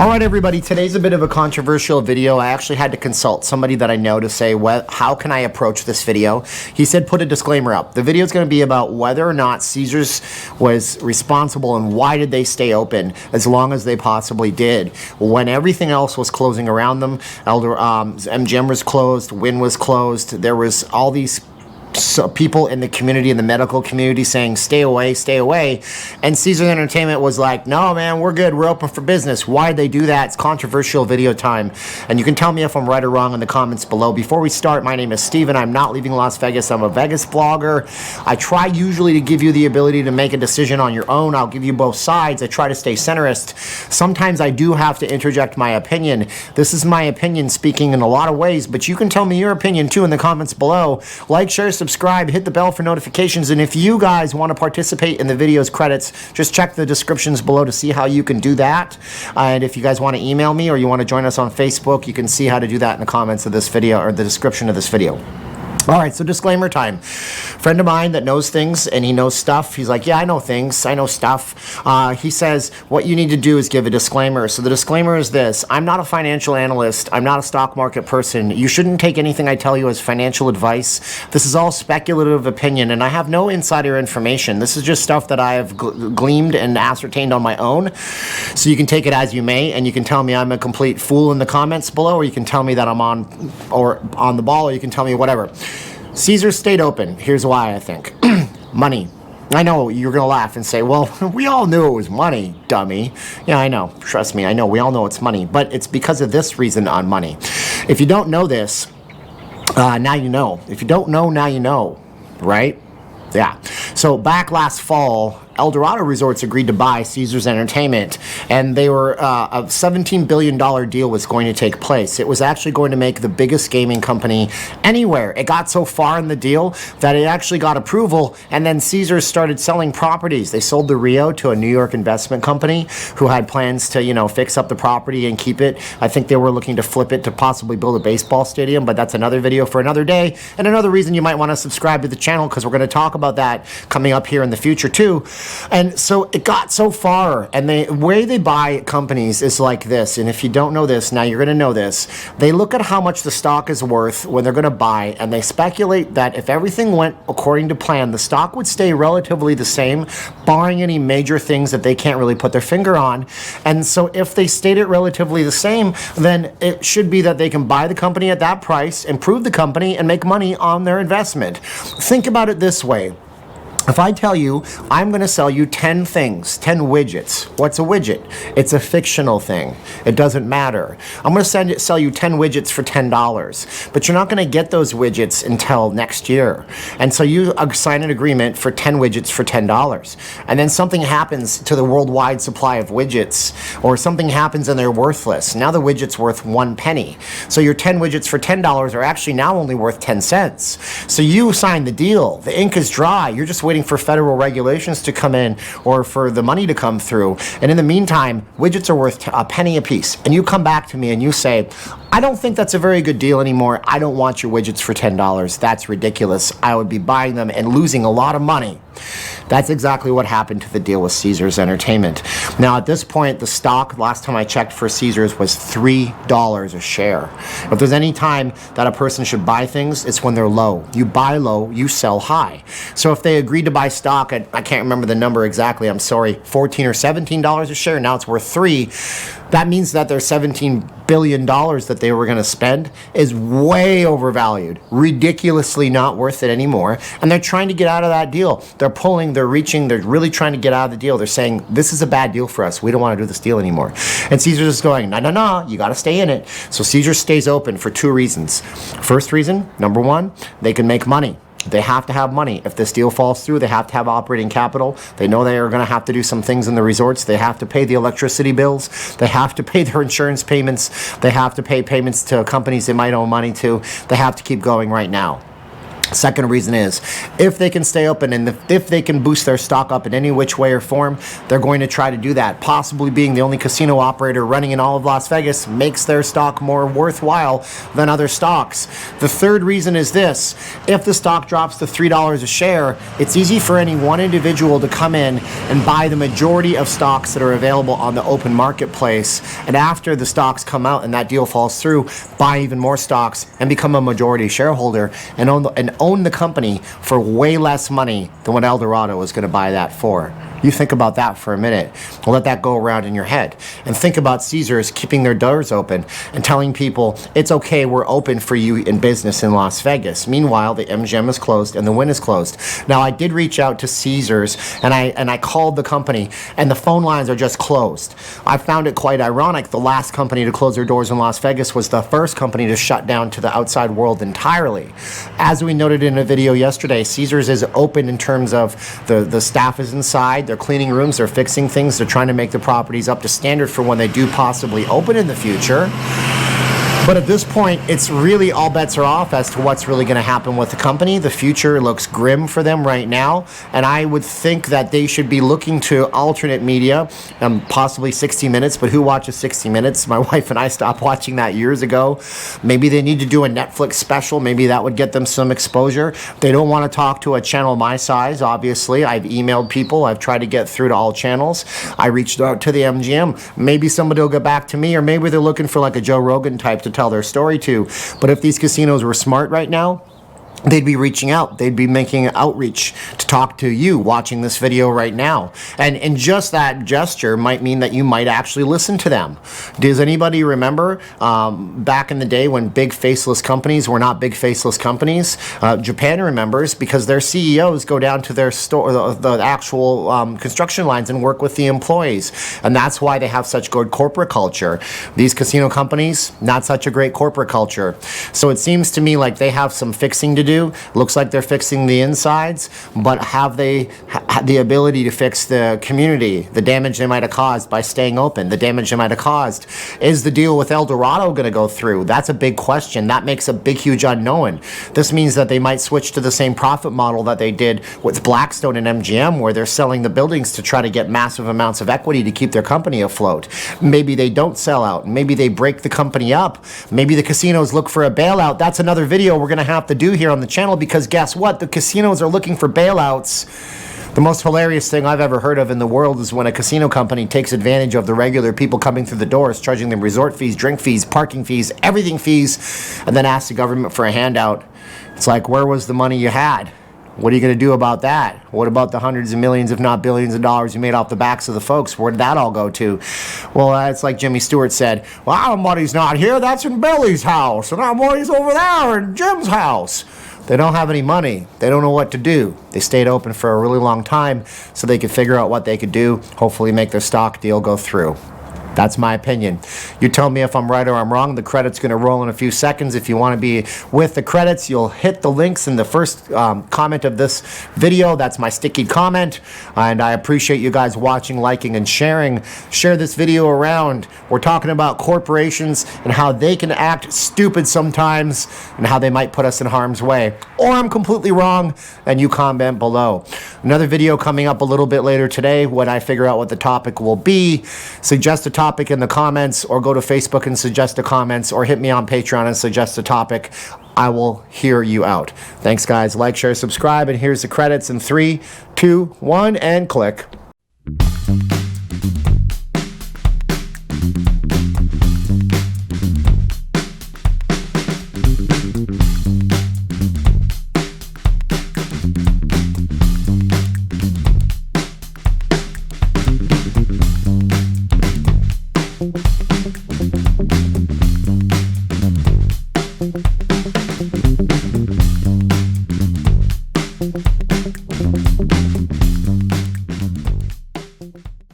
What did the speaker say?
All right, everybody, today's a bit of a controversial video. I actually had to consult somebody that I know to say, how can I approach this video? He said, put a disclaimer up. The video is going to be about whether or not Caesars was responsible and why did they stay open as long as they possibly did when everything else was closing around them. MGM was closed, Wynn was closed. There was all these people in the community, in the medical community, saying stay away, stay away, and Caesars Entertainment was like, no man, we're good, we're open for business. Why'd they do that? It's controversial video time, and you can tell me if I'm right or wrong in the comments below. Before we start, my name is Steven. I'm not leaving Las Vegas. I'm a Vegas vlogger. I try usually to give you the ability to make a decision on your own. I'll give you both sides. I try to stay centrist. Sometimes I do have to interject my opinion. This is my opinion speaking in a lot of ways, but you can tell me your opinion too in the comments below. Like, share, subscribe, hit the bell for notifications, and if you guys want to participate in the video's credits, just check the descriptions below to see how you can do that. And if you guys want to email me or you want to join us on Facebook, you can see how to do that in the comments of this video or the description of this video. All right, so disclaimer time. Friend of mine that knows things and he knows stuff. He's like, yeah, I know things. I know stuff. He says, what you need to do is give a disclaimer. So the disclaimer is this. I'm not a financial analyst. I'm not a stock market person. You shouldn't take anything I tell you as financial advice. This is all speculative opinion, and I have no insider information. This is just stuff that I have gleaned and ascertained on my own. So you can take it as you may, and you can tell me I'm a complete fool in the comments below, or you can tell me that I'm on the ball, or you can tell me whatever. Caesars stayed open. Here's why, I think. Money. I know you're going to laugh and say, well, we all knew it was money, dummy. Yeah, I know. Trust me, I know. We all know it's money. But it's because of this reason on money. If you don't know this, now you know. If you don't know, now you know. Right? Yeah. So back last fall, Eldorado Resorts agreed to buy Caesars Entertainment, and they were a $17 billion deal was going to take place. It was actually going to make the biggest gaming company anywhere. It got so far in the deal that it actually got approval, and then Caesars started selling properties. They sold the Rio to a New York investment company who had plans to, you know, fix up the property and keep it. I think they were looking to flip it to possibly build a baseball stadium, but that's another video for another day, and another reason you might want to subscribe to the channel, because we're going to talk about that coming up here in the future too. And so it got so far, and the way they buy companies is like this, and if you don't know this, now you're going to know this. They look at how much the stock is worth when they're going to buy, and they speculate that if everything went according to plan, the stock would stay relatively the same, barring any major things that they can't really put their finger on. And so if they stayed it relatively the same, then it should be that they can buy the company at that price, improve the company, and make money on their investment. Think about it this way. If I tell you, I'm going to sell you 10 things, 10 widgets. What's a widget? It's a fictional thing. It doesn't matter. I'm going to sell you 10 widgets for $10, but you're not going to get those widgets until next year. And so you sign an agreement for 10 widgets for $10. And then something happens to the worldwide supply of widgets, or something happens and they're worthless. Now the widget's worth 1 penny. So your 10 widgets for $10 are actually now only worth 10 cents. So you sign the deal. The ink is dry. You're just waiting for federal regulations to come in or for the money to come through. And in the meantime, widgets are worth a penny a piece. And you come back to me and you say, I don't think that's a very good deal anymore. I don't want your widgets for $10. That's ridiculous. I would be buying them and losing a lot of money. That's exactly what happened to the deal with Caesars Entertainment. Now, at this point, the stock, last time I checked for Caesars, was $3 a share. If there's any time that a person should buy things, it's when they're low. You buy low, you sell high. So if they agreed to buy stock at, I can't remember the number exactly, I'm sorry, $14 or $17 a share, now it's worth $3. That means that their $17 billion that they were going to spend is way overvalued, ridiculously not worth it anymore, and they're trying to get out of that deal. They're pulling, they're reaching, they're really trying to get out of the deal. They're saying, this is a bad deal for us. We don't want to do this deal anymore. And Caesars is going, no, no, no, you got to stay in it. So Caesars stays open for 2 reasons. First reason, number 1, they can make money. They have to have money. If this deal falls through, they have to have operating capital. They know they are going to have to do some things in the resorts. They have to pay the electricity bills. They have to pay their insurance payments. They have to pay payments to companies they might owe money to. They have to keep going right now. Second reason is, if they can stay open and if they can boost their stock up in any which way or form, they're going to try to do that. Possibly being the only casino operator running in all of Las Vegas makes their stock more worthwhile than other stocks. The third reason is this: if the stock drops to $3 a share, it's easy for any one individual to come in and buy the majority of stocks that are available on the open marketplace. And after the stocks come out and that deal falls through, buy even more stocks and become a majority shareholder and own the company for way less money than what Eldorado is going to buy that for. You think about that for a minute. Let that go around in your head. And think about Caesars keeping their doors open and telling people, it's okay, we're open for you in business in Las Vegas. Meanwhile, the MGM is closed and the Wynn is closed. Now, I did reach out to Caesars and I called the company, and the phone lines are just closed. I found it quite ironic. The last company to close their doors in Las Vegas was the first company to shut down to the outside world entirely. As we noted in a video yesterday, Caesars is open in terms of the staff is inside. They're cleaning rooms, they're fixing things, they're trying to make the properties up to standard for when they do possibly open in the future. But at this point, it's really all bets are off as to what's really going to happen with the company. The future looks grim for them right now, and I would think that they should be looking to alternate media, possibly 60 Minutes, but who watches 60 Minutes? My wife and I stopped watching that years ago. Maybe they need to do a Netflix special. Maybe that would get them some exposure. They don't want to talk to a channel my size, obviously. I've emailed people. I've tried to get through to all channels. I reached out to the MGM. Maybe somebody will get back to me, or maybe they're looking for like a Joe Rogan type to tell their story to. But if these casinos were smart right now, they'd be reaching out. They'd be making outreach to talk to you watching this video right now. And just that gesture might mean that you might actually listen to them. Does anybody remember back in the day when big faceless companies were not big faceless companies? Japan remembers, because their CEOs go down to their store, the actual construction lines, and work with the employees. And that's why they have such good corporate culture. These casino companies, not such a great corporate culture. So it seems to me like they have some fixing to do. Looks like they're fixing the insides, but have they the ability to fix the community, the damage they might have caused by staying open, the damage they might have caused? Is the deal with Eldorado going to go through? That's a big question. That makes a big, huge unknown. This means that they might switch to the same profit model that they did with Blackstone and MGM, where they're selling the buildings to try to get massive amounts of equity to keep their company afloat. Maybe they don't sell out. Maybe they break the company up. Maybe the casinos look for a bailout. That's another video we're going to have to do here on the channel, because guess what? The casinos are looking for bailouts. The most hilarious thing I've ever heard of in the world is when a casino company takes advantage of the regular people coming through the doors, charging them resort fees, drink fees, parking fees, everything fees, and then asks the government for a handout. It's like, where was the money you had? What are you going to do about that? What about the hundreds of millions, if not billions of dollars you made off the backs of the folks? Where did that all go to? Well, it's like Jimmy Stewart said, well, our money's not here, that's in Billy's house, and our money's over there in Jim's house. They don't have any money. They don't know what to do. They stayed open for a really long time so they could figure out what they could do, hopefully make their stock deal go through. That's my opinion. You tell me if I'm right or I'm wrong. The credit's going to roll in a few seconds. If you want to be with the credits, you'll hit the links in the first comment of this video. That's my sticky comment. And I appreciate you guys watching, liking, and sharing. Share this video around. We're talking about corporations and how they can act stupid sometimes and how they might put us in harm's way. Or I'm completely wrong, and you comment below. Another video coming up a little bit later today when I figure out what the topic will be. Suggest a topic in the comments, or go to Facebook and suggest the comments, or hit me on Patreon and suggest a topic. I will hear you out. Thanks, guys. Like, share, subscribe, and here's the credits in 3, 2, 1, and click.